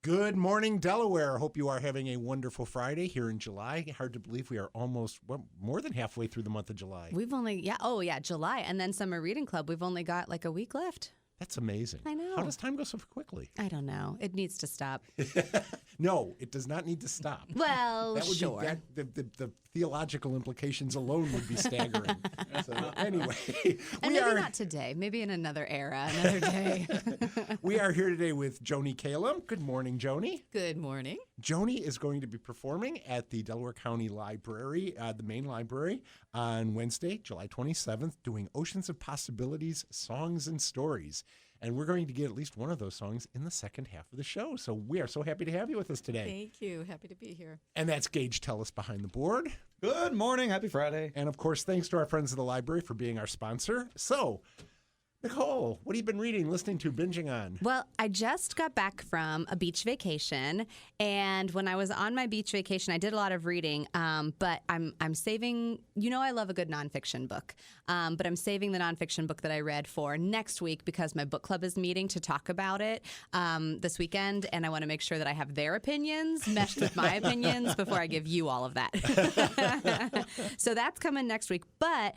Good morning, Delaware. Hope you are having a wonderful Friday here in July. Hard to believe we are almost more than halfway through the month of July. We've only, July. And then Summer Reading Club, we've only got like a week left. That's amazing. I know. How does time go so quickly? I don't know. It needs to stop. No, it does not need to stop. Well, that would sure. The theological implications alone would be staggering. So anyway. And maybe not today. Maybe in another era, another day. We are here today with Joanie Calem. Good morning, Joanie. Good morning. Joanie is going to be performing at the Delaware County Library, the main library, on Wednesday, July 27th, doing Oceans of Possibilities, Songs and Stories. And we're going to get at least one of those songs in the second half of the show. So we are so happy to have you with us today. Thank you. Happy to be here. And that's Gage Tellis behind the board. Good morning. Happy Friday. And of course, thanks to our friends at the library for being our sponsor. So, Nicole, what have you been reading, listening to, binging on? Well, I just got back from a beach vacation, and when I was on my beach vacation, I did a lot of reading, but I'm saving, I love a good nonfiction book, but I'm saving the nonfiction book that I read for next week because my book club is meeting to talk about it this weekend, and I want to make sure that I have their opinions meshed with my opinions before I give you all of that. So that's coming next week, but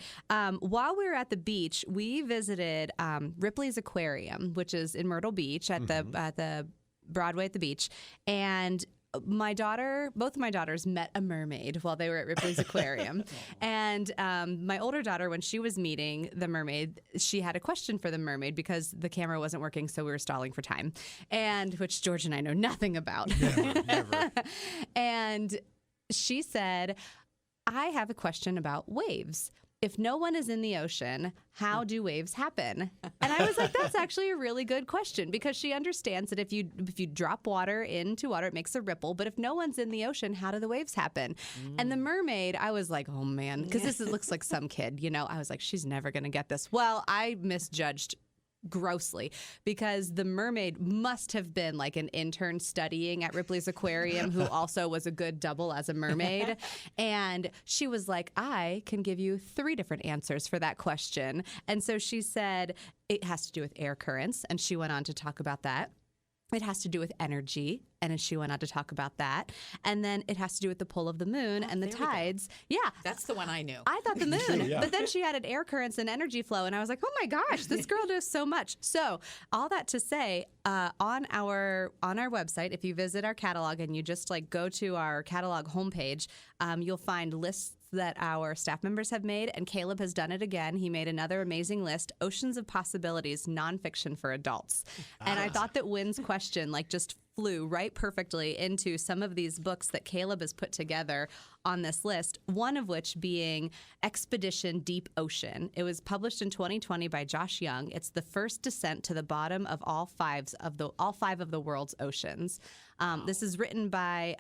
while we were at the beach, we visited Ripley's Aquarium, which is in Myrtle Beach at the Broadway at the beach, and both of my daughters met a mermaid while they were at Ripley's Aquarium. And my older daughter, when she was meeting the mermaid, she had a question for the mermaid because the camera wasn't working, so we were stalling for time, and which George and I know nothing about. Never. And she said, I have a question about waves. If no one is in the ocean, how do waves happen? And I was like, that's actually a really good question, because she understands that if you drop water into water, it makes a ripple. But if no one's in the ocean, how do the waves happen? And the mermaid, I was like, oh, man, because this looks like some kid, I was like, she's never going to get this. Well, I misjudged grossly, because the mermaid must have been like an intern studying at Ripley's Aquarium who also was a good double as a mermaid. And she was like, I can give you 3 different answers for that question. And so she said it has to do with air currents, and she went on to talk about that. It has to do with energy, and then she went on to talk about that. And then it has to do with the pull of the moon and the tides. Yeah. That's the one I knew. I thought the moon. Yeah. But then she added air currents and energy flow, and I was like, oh my gosh, this girl knows so much. So all that to say, on our website, if you visit our catalog and you just go to our catalog homepage, you'll find lists that our staff members have made, and Caleb has done it again. He made another amazing list, Oceans of Possibilities, Nonfiction for Adults. And I thought that Wynn's question just flew right perfectly into some of these books that Caleb has put together on this list, one of which being Expedition Deep Ocean. It was published in 2020 by Josh Young. It's the first descent to the bottom of all five of the world's oceans. This is written by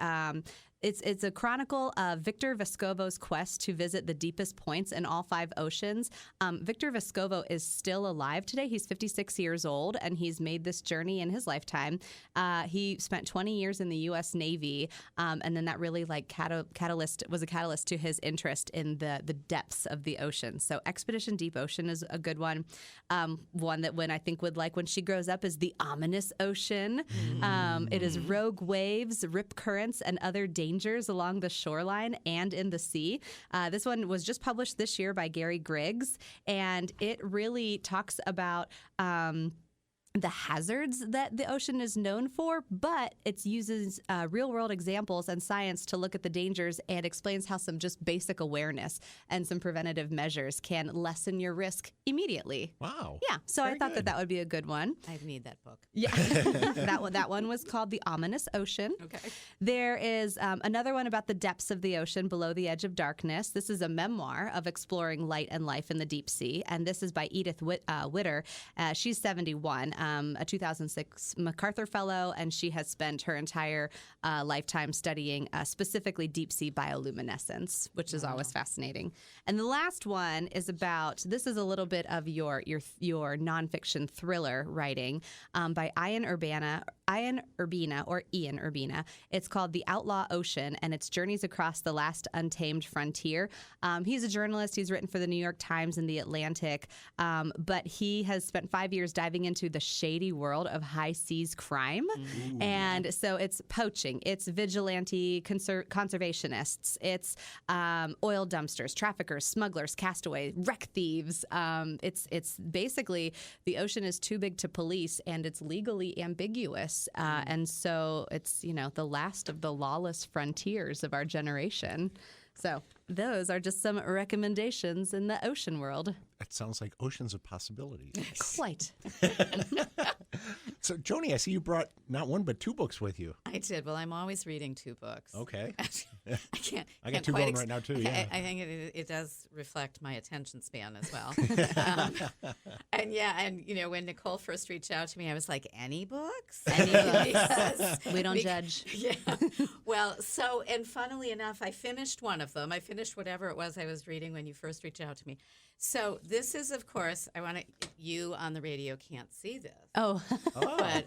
It's a chronicle of Victor Vescovo's quest to visit the deepest points in all 5 oceans. Victor Vescovo is still alive today. He's 56 years old, and he's made this journey in his lifetime. He spent 20 years in the U.S. Navy, and then that really was a catalyst to his interest in the depths of the ocean. So Expedition Deep Ocean is a good one. One that Wynn, I think, would like when she grows up is The Ominous Ocean. It is rogue waves, rip currents, and other dangers along the shoreline and in the sea. This one was just published this year by Gary Griggs, and it really talks about the hazards that the ocean is known for, but it uses real-world examples and science to look at the dangers and explains how some just basic awareness and some preventative measures can lessen your risk immediately. Wow. Yeah, so Very I thought good. that would be a good one. I need that book. Yeah, that one was called The Ominous Ocean. Okay. There is another one about the depths of the ocean below the edge of darkness. This is a memoir of exploring light and life in the deep sea, and this is by Edith Widder. She's 71, a 2006 MacArthur Fellow, and she has spent her entire lifetime studying specifically deep sea bioluminescence, which is always fascinating. And the last one is about, this is a little bit of your nonfiction thriller writing by Ian Urbina. It's called The Outlaw Ocean, and it's Journeys Across the Last Untamed Frontier. He's a journalist. He's written for the New York Times and The Atlantic, but he has spent 5 years diving into the shady world of high seas crime. And so it's poaching, it's vigilante conservationists, it's oil dumpsters, traffickers, smugglers, castaways, wreck thieves. It's basically the ocean is too big to police, and it's legally ambiguous. And so it's, the last of the lawless frontiers of our generation. So those are just some recommendations in the ocean world. That sounds like oceans of possibilities. Quite. So, Joanie, I see you brought not one but two books with you. I did. Well, I'm always reading two books. Okay. I got two going right now, too, yeah. I think it does reflect my attention span as well. And when Nicole first reached out to me, I was like, any books? Any books. Yes. We don't judge. Yeah. Well, and funnily enough, I finished one of them. I finished whatever it was I was reading when you first reached out to me. So this is, of course, you on the radio can't see this. Oh. But,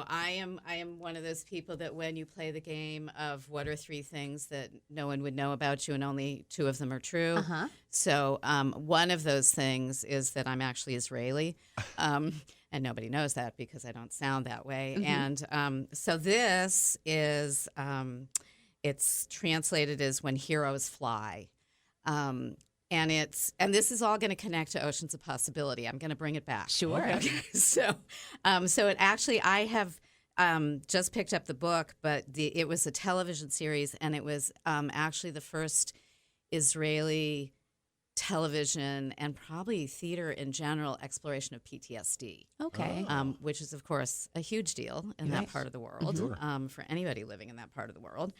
I am one of those people that when you play the game of what are three things that no one would know about you and only two of them are true. Uh-huh. So one of those things is that I'm actually Israeli. And nobody knows that because I don't sound that way. Mm-hmm. And so this is, it's translated as When Heroes Fly. And this is all going to connect to Oceans of Possibility. I'm going to bring it back. Sure. Okay. So it actually, I have just picked up the book, but it was a television series, and it was actually the first Israeli television and probably theater in general exploration of PTSD. Okay. Which is, of course, a huge deal in that part of the world for anybody living in that part of the world.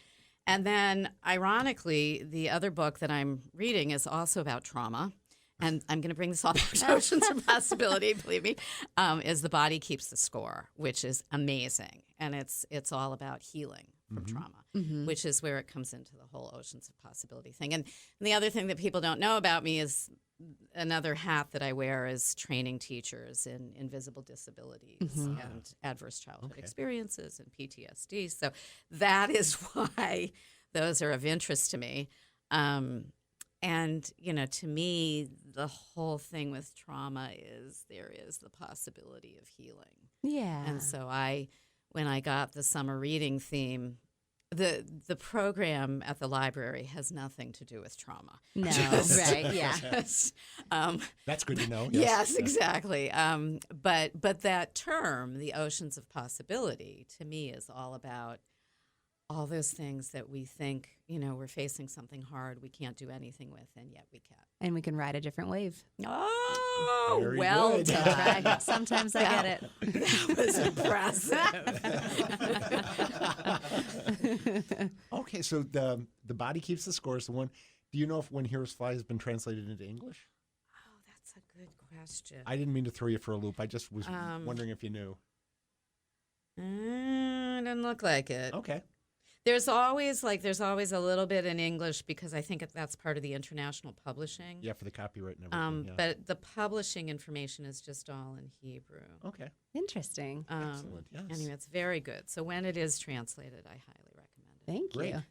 And then, ironically, the other book that I'm reading is also about trauma. And I'm going to bring this all back to Oceans of Possibility, believe me, is The Body Keeps the Score, which is amazing. And it's all about healing from trauma, which is where it comes into the whole Oceans of Possibility thing. And the other thing that people don't know about me is another hat that I wear is training teachers in invisible disabilities and adverse childhood experiences and PTSD. So that is why those are of interest to me. And, to me, the whole thing with trauma is there is the possibility of healing. Yeah. And so when I got the summer reading theme, the program at the library has nothing to do with trauma. No, right, yeah. That's good to know. Yes, exactly. But that term, the Oceans of Possibility, to me is all about all those things that we think, we're facing something hard we can't do anything with, and yet we can. And we can ride a different wave. Oh, Very well good. done. Right. Sometimes I get it. That was impressive. Okay, so the Body Keeps the Score is the one. Do you know if When Heroes Fly has been translated into English? Oh, that's a good question. I didn't mean to throw you for a loop. I just was wondering if you knew. Doesn't look like it. Okay. There's always a little bit in English because I think that's part of the international publishing. Yeah, for the copyright and everything. Yeah. But the publishing information is just all in Hebrew. Okay. Interesting. Excellent. Yes. Anyway, it's very good. So when it is translated, I highly recommend it. Thank Great. you.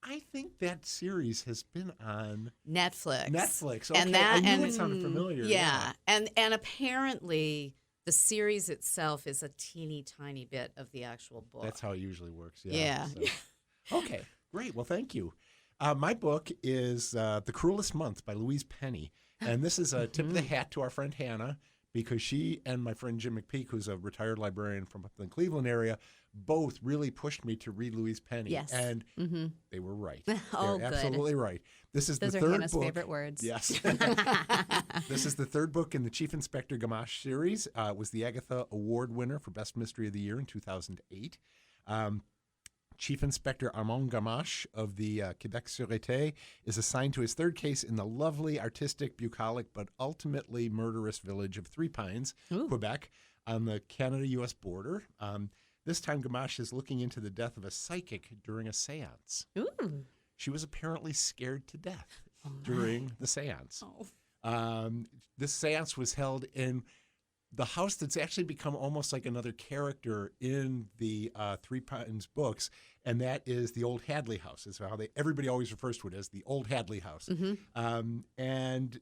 I think that series has been on Netflix. Okay. I knew it sounded familiar. Yeah. And apparently the series itself is a teeny tiny bit of the actual book. That's how it usually works. Yeah. So. Okay, great. Well, thank you. My book is The Cruelest Month by Louise Penny. And this is a tip of the hat to our friend Hannah, because she and my friend Jim McPeak, who's a retired librarian from up in the Cleveland area, both really pushed me to read Louise Penny. Yes. And they were right. Oh, They're good. absolutely right. This is Those the are third Hannah's book. favorite words. Yes. This is the third book in the Chief Inspector Gamache series. It was the Agatha Award winner for Best Mystery of the Year in 2008. Chief Inspector Armand Gamache of the Quebec Sûreté is assigned to his third case in the lovely, artistic, bucolic, but ultimately murderous village of Three Pines, Quebec, on the Canada-U.S. border. This time, Gamache is looking into the death of a psychic during a seance. Ooh. She was apparently scared to death during the seance. This seance was held in the house that's actually become almost like another character in the Three Pines books, and that is the Old Hadley House. Is how everybody always refers to it as the Old Hadley House. And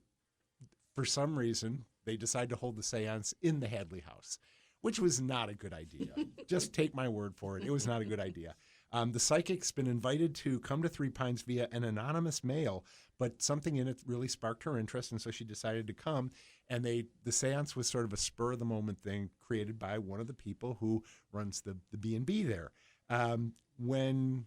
for some reason, they decide to hold the seance in the Hadley house, which was not a good idea. Just take my word for it. It was not a good idea. The psychic's been invited to come to Three Pines via an anonymous mail, but something in it really sparked her interest, and so she decided to come. And the seance was sort of a spur-of-the-moment thing created by one of the people who runs the B&B there. When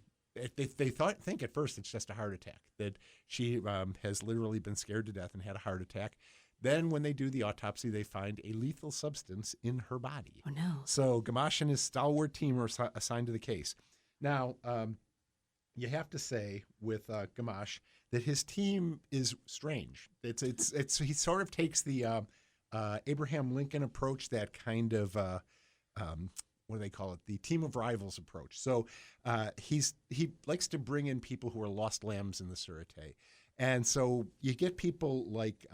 they think at first it's just a heart attack, that she has literally been scared to death and had a heart attack. Then when they do the autopsy, they find a lethal substance in her body. Oh, no. So Gamache and his stalwart team are assigned to the case. Now, you have to say with Gamache that his team is strange. It's he sort of takes the Abraham Lincoln approach, that kind of what do they call it? The team of rivals approach. So he likes to bring in people who are lost lambs in the Sûreté, and so you get people like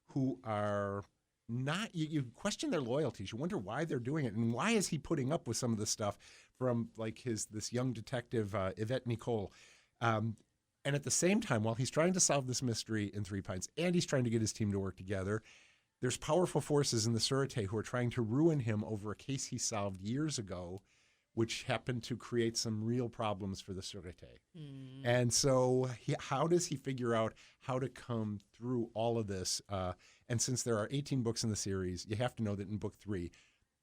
who are not. You question their loyalties. You wonder why they're doing it, and why is he putting up with some of this stuff from like this young detective Yvette Nicole. And at the same time, while he's trying to solve this mystery in Three Pines and he's trying to get his team to work together, there's powerful forces in the Sûreté who are trying to ruin him over a case he solved years ago, which happened to create some real problems for the Sûreté. And so how does he figure out how to come through all of this? And since there are 18 books in the series, you have to know that in book 3,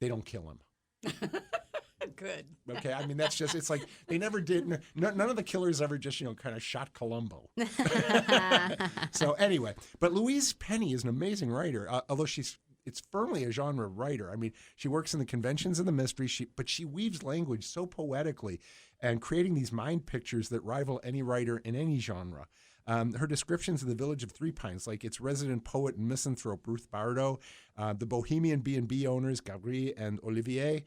they don't kill him. Good. Okay, I mean, that's just, it's like they never did, none of the killers ever just, kind of shot Columbo. So anyway, but Louise Penny is an amazing writer, although it's firmly a genre writer. I mean, she works in the conventions and the mystery, but she weaves language so poetically and creating these mind pictures that rival any writer in any genre. Her descriptions of the village of Three Pines, like its resident poet and misanthrope Ruth Bardo, the bohemian B&B owners Gabriel and Olivier,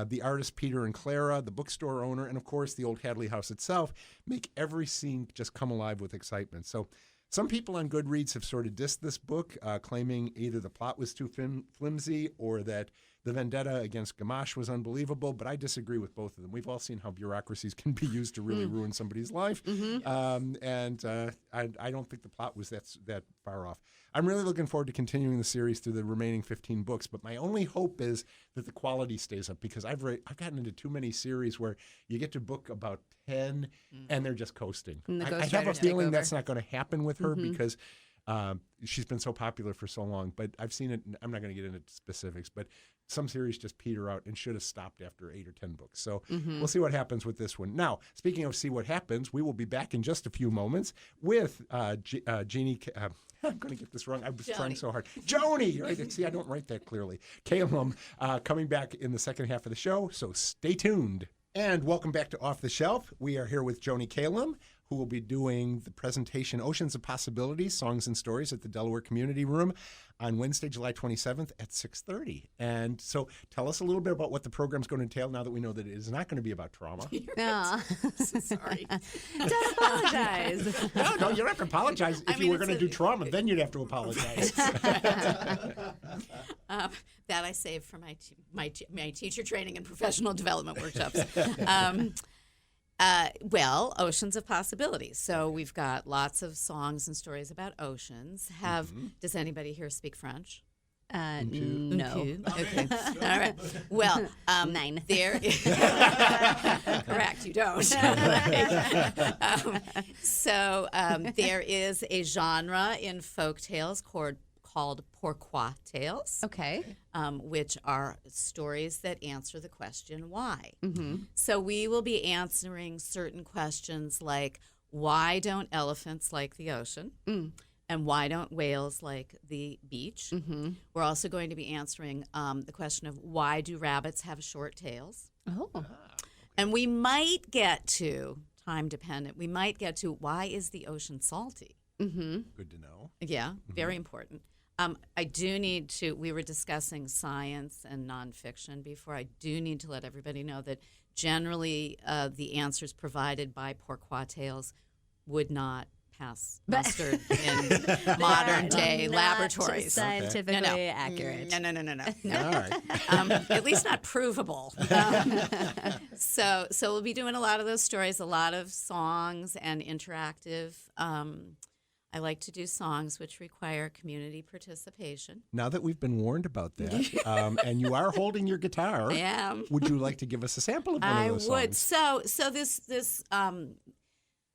the artists Peter and Clara, the bookstore owner, and of course the old Hadley house itself, make every scene just come alive with excitement. So some people on Goodreads have sort of dissed this book, claiming either the plot was too flimsy or that the vendetta against Gamache was unbelievable, but I disagree with both of them. We've all seen how bureaucracies can be used to really ruin somebody's life, and I don't think the plot was that far off. I'm really looking forward to continuing the series through the remaining 15 books, but my only hope is that the quality stays up, because I've gotten into too many series where you get to book about 10 and they're just coasting. I have a feeling that's not going to happen with her because she's been so popular for so long, but I've seen it. I'm not going to get into specifics, but some series just peter out and should have stopped after 8 or 10 books. So we'll see what happens with this one. Now, speaking of see what happens, we will be back in just a few moments with Joanie. I'm going to get this wrong. I was trying so hard. Joanie! Right? See, I don't write that clearly. Calem coming back in the second half of the show, so stay tuned. And welcome back to Off the Shelf. We are here with Joanie Calem, who will be doing the presentation Oceans of Possibilities, Songs and Stories at the Delaware Community Room on Wednesday, July 27th at 6:30. And so tell us a little bit about what the program's going to entail now that we know that it is not going to be about trauma. So sorry. Don't apologize. No, you don't have to apologize. If you were going to do trauma, then you'd have to apologize. That I saved for my teacher training and professional development workshops. Well, Oceans of Possibilities. So we've got lots of songs and stories about oceans. Does anybody here speak French? No. Okay. All right. Well, 9. There. Correct. You don't. So there is a genre in folk tales called pourquoi tales. Okay. Which are stories that answer the question why. So we will be answering certain questions like, why don't elephants like the ocean? And why don't whales like the beach? We're also going to be answering the question of, why do rabbits have short tails? Oh. And we might get to, time dependent, why is the ocean salty? Good to know. Yeah, very important. I do need to, we were discussing science and nonfiction before. I do need to let everybody know that generally the answers provided by pourquoi tales would not pass muster in modern day laboratories. Scientifically accurate. No. All right. At least not provable. So we'll be doing a lot of those stories, a lot of songs and interactive. I like to do songs which require community participation. Now that we've been warned about that, and you are holding your guitar, I am. would you like to give us a sample of one of those I would. songs? So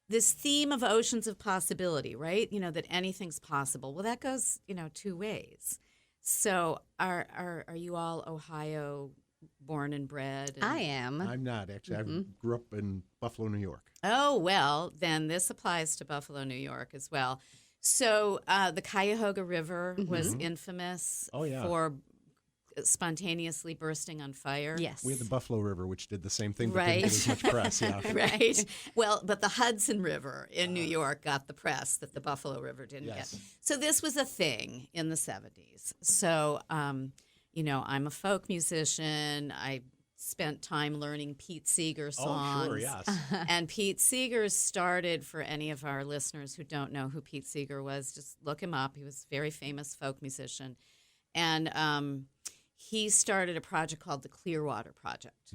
this theme of oceans of possibility, right? That anything's possible. Well, that goes, two ways. So are you all Ohio born and bred? I am. I'm not, actually. I grew up in Buffalo, New York. Oh, well, then this applies to Buffalo, New York as well. So the Cuyahoga River was infamous for spontaneously bursting on fire. Yes. We had the Buffalo River, which did the same thing, but Right. didn't get as much press. Yeah. Right. Well, but the Hudson River in New York got the press that the Buffalo River didn't Yes. get. So this was a thing in the 70s. So, I'm a folk musician. I spent time learning Pete Seeger songs. Oh, sure, yes. And Pete Seeger started, for any of our listeners who don't know who Pete Seeger was, just look him up. He was a very famous folk musician. And he started a project called the Clearwater Project,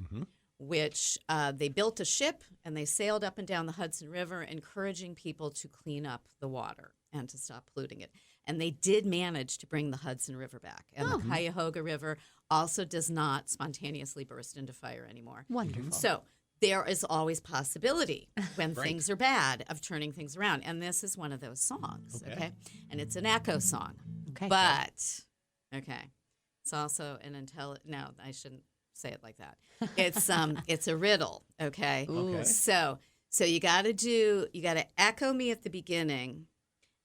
which they built a ship and they sailed up and down the Hudson River, encouraging people to clean up the water and to stop polluting it. And they did manage to bring the Hudson River back. And the Cuyahoga River also does not spontaneously burst into fire anymore. Wonderful. So there is always possibility when things are bad of turning things around. And this is one of those songs, okay? And it's an echo song. Okay. But, it's also an no, I shouldn't say it like that. It's a riddle, okay? Okay. So you got to echo me at the beginning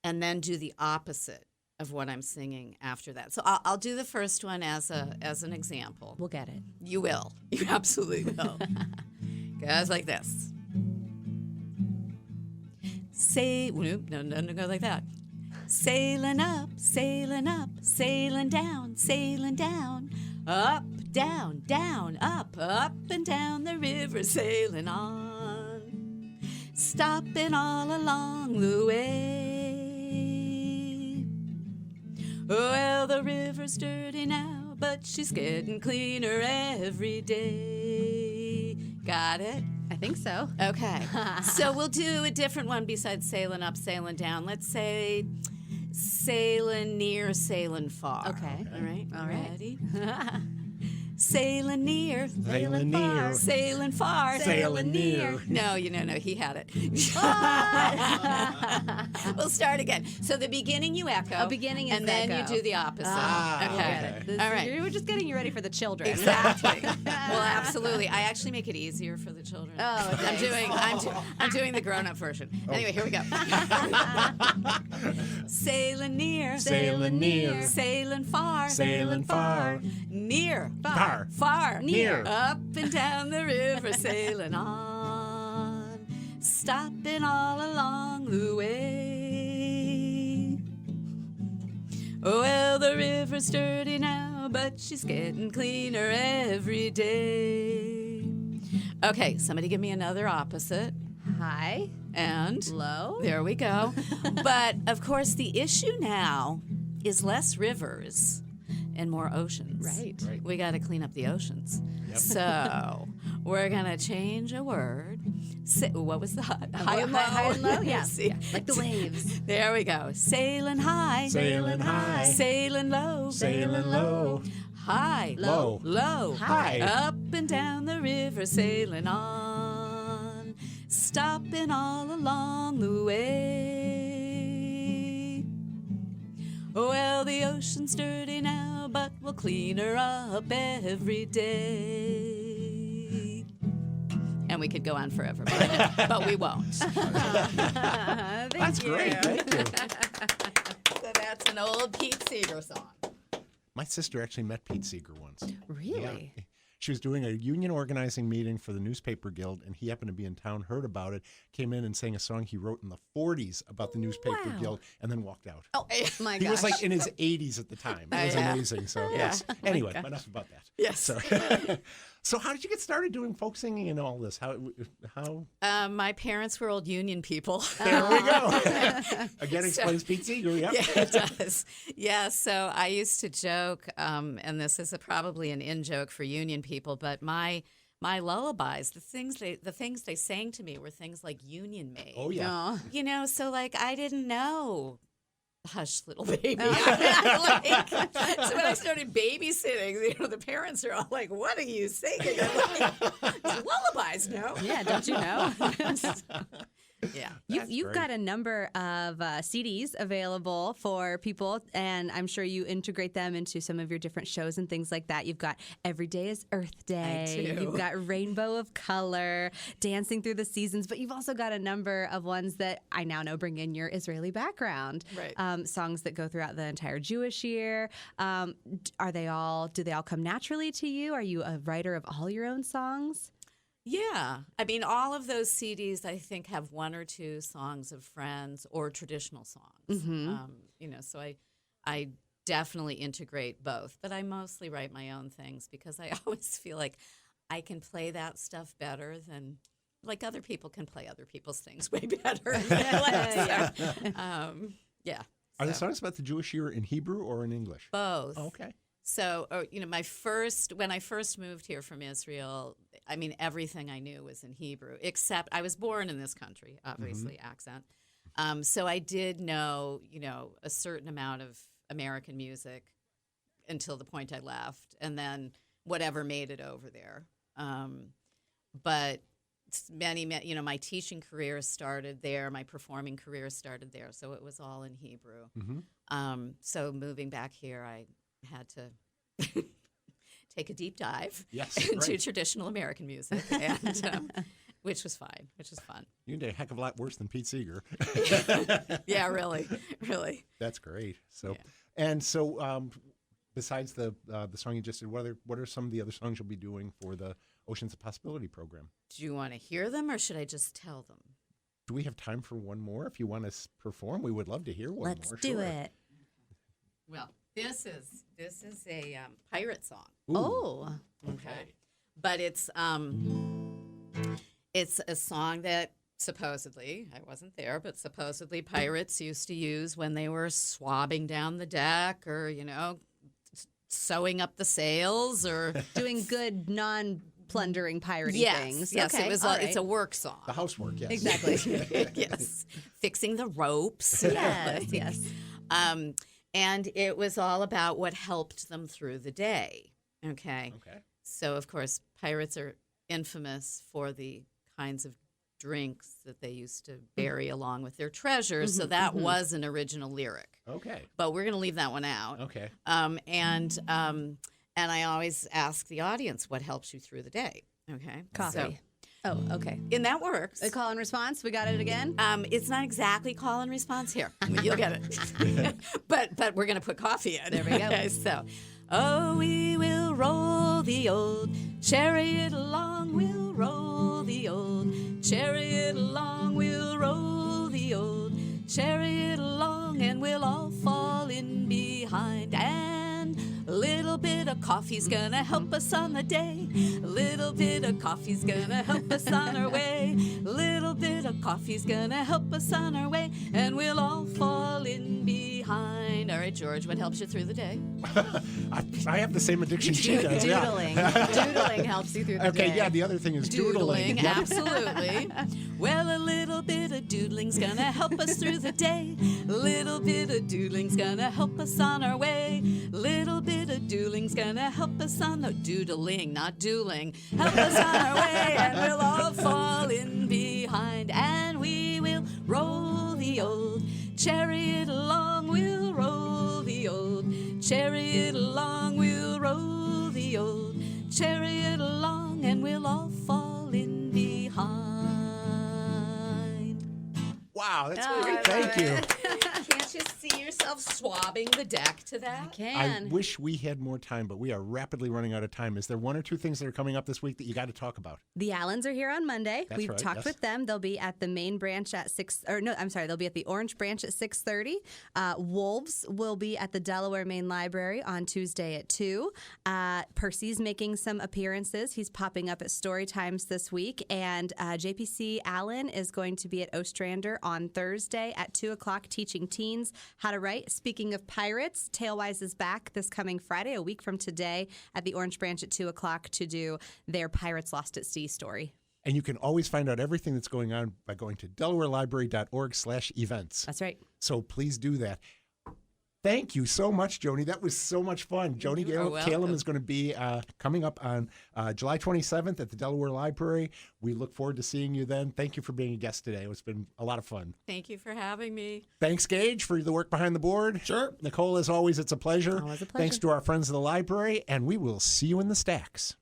and then do the opposite of what I'm singing after that. So I'll do the first one as an example. We'll get it. You will. You absolutely will. Goes like this. No, go like that. Sailing up, sailing down, up, down, down, up and down the river, sailing on, stopping all along the way. Well, the river's dirty now, but she's getting cleaner every day. Got it? I think so. Okay. So we'll do a different one besides sailing up, sailing down. Let's say sailing near, sailing far. Okay. All right. All right. Ready? Sailing near, Sailing near. sailing far, Sailing near. No, he had it. We'll start again. So the beginning you echo. A beginning is and then echo. you do the opposite. okay. All right. We were just getting you ready for the children. Exactly. Well, absolutely. I actually make it easier for the children. Oh, I'm doing the grown-up version. Anyway, here we go. Sailing near, Sailing near. sailing far, Sailing far. near, Far. far, Near. up and down the river, sailing on, stopping all along the way. Well, the river's dirty now, but she's getting cleaner every day. Okay, somebody give me another opposite. High, And low. there we go. But, of course, the issue now is less rivers and more oceans. Right. We got to clean up the oceans. So we're going to change a word. What was the high and low? High and low, yeah. Yeah. Like the waves. There we go. Sailing high. Sailing high. Sailing low. Sailing low. High. Low. Low. High. Up and down the river, sailing on, stopping all along the way. Well, the ocean's dirty now, but we'll clean her up every day. And we could go on forever, but we won't. That's great. Thank you. So that's an old Pete Seeger song. My sister actually met Pete Seeger once. Really? Yeah. She was doing a union organizing meeting for the newspaper guild, and he happened to be in town, heard about it, came in and sang a song he wrote in the 40s about the newspaper Wow. guild, and then walked out. Oh, My He gosh. was like in his 80s at the time. It was Yeah. amazing. So yes. Anyway, enough about that. Yes. So, so how did you get started doing folk singing and all this? How? My parents were old union people. There we go. Again, explains Pete Seeger. Yep. Yeah, it does. Yeah, so I used to joke, and this is probably an in-joke for union people, but my my lullabies, the things they sang to me were things like Union Maid. Oh, yeah. Aw. You know, so like I didn't know Hush Little Baby. So when I started babysitting, the parents are all like, "What are you singing?" I'm like, lullabies, no? Yeah, don't you know? Yeah. You've got a number of CDs available for people, and I'm sure you integrate them into some of your different shows and things like that. You've got Every Day is Earth Day. do. You've got Rainbow of Color, Dancing Through the Seasons, but you've also got a number of ones that I now know bring in your Israeli background. Right. Songs that go throughout the entire Jewish year. Do they all come naturally to you? Are you a writer of all your own songs? Yeah. I mean, all of those CDs, I think, have one or two songs of friends or traditional songs. So I definitely integrate both, but I mostly write my own things because I always feel like I can play that stuff better than, like, other people can play other people's things way better. Yeah. Are the songs about the Jewish year in Hebrew or in English? Both. Oh, okay. So, when I first moved here from Israel, I mean, everything I knew was in Hebrew, except I was born in this country, obviously, accent. So I did know, a certain amount of American music until the point I left, and then whatever made it over there. But many, my teaching career started there. My performing career started there. So it was all in Hebrew. So moving back here, I had to take a deep dive into traditional American music, and which was fine, which was fun. You did a heck of a lot worse than Pete Seeger. Yeah, really. That's great. So, besides the song you just did, what are some of the other songs you'll be doing for the Oceans of Possibility program? Do you want to hear them, or should I just tell them? Do we have time for one more? If you want to perform, we would love to hear one more. Let's do it. Well, this is a pirate song. Ooh. Oh, Okay. But it's a song that supposedly, I wasn't there, but supposedly pirates used to use when they were swabbing down the deck or, sewing up the sails or doing good non-plundering piratey things. Yes, okay, it's a work song. The housework, yes. Exactly. Yes. Fixing the ropes. Yes. And it was all about what helped them through the day. Okay. So, of course, pirates are infamous for the kinds of drinks that they used to bury along with their treasures. So that was an original lyric. Okay. But we're going to leave that one out. Okay. And I always ask the audience, what helps you through the day? Okay. Coffee. Oh, okay. And that works. A call and response. We got it again. It's not exactly call and response here. You'll get it. but we're going to put coffee in. There we go. Okay, so, oh, we will roll the old chariot along. We'll roll the old chariot along. We'll roll the old chariot along, and we'll all fall in behind. And a little bit of coffee's gonna help us on the day. A little bit of coffee's gonna help us on our way. A little bit of coffee's gonna help us on our way, and we'll all fall in behind. All right, George, what helps you through the day? I have the same addiction she does. Doodling. Doodling helps you through the day. Okay, yeah, the other thing is doodling. Yep. Absolutely. Well, a little bit of doodling's gonna help us through the day. A little bit of doodling's gonna help us on our way. A little bit of doodling's gonna help us on the doodling, not dueling. Help us on our way, and we'll all fall in behind. And we will roll the old chariot along. We'll roll the old chariot along. We'll roll the old chariot along, and we'll all fall in behind. Wow, that's great. Thank you. Can't you see yourself swabbing the deck to that? I can. I wish we had more time, but we are rapidly running out of time. Is there one or two things that are coming up this week that you got to talk about? The Allens are here on Monday. That's We've right, talked yes. with them. They'll be at the main branch at they'll be at the Orange Branch at 6:30. Wolves will be at the Delaware Main Library on Tuesday at 2. Percy's making some appearances. He's popping up at Story Times this week. And JPC Allen is going to be at Ostrander on Thursday at 2 o'clock teaching teens how to write, speak speaking of pirates, Talewise is back this coming Friday, a week from today, at the Orange Branch at 2 o'clock to do their Pirates Lost at Sea story. And you can always find out everything that's going on by going to delawarelibrary.org/events. That's right. So please do that. Thank you so much, Joanie. That was so much fun. Joanie Calem is going to be coming up on July 27th at the Delaware Library. We look forward to seeing you then. Thank you for being a guest today. It's been a lot of fun. Thank you for having me. Thanks, Gage, for the work behind the board. Sure. Nicole, as always, it's a pleasure. Always a pleasure. Thanks to our friends of the library, and we will see you in the stacks.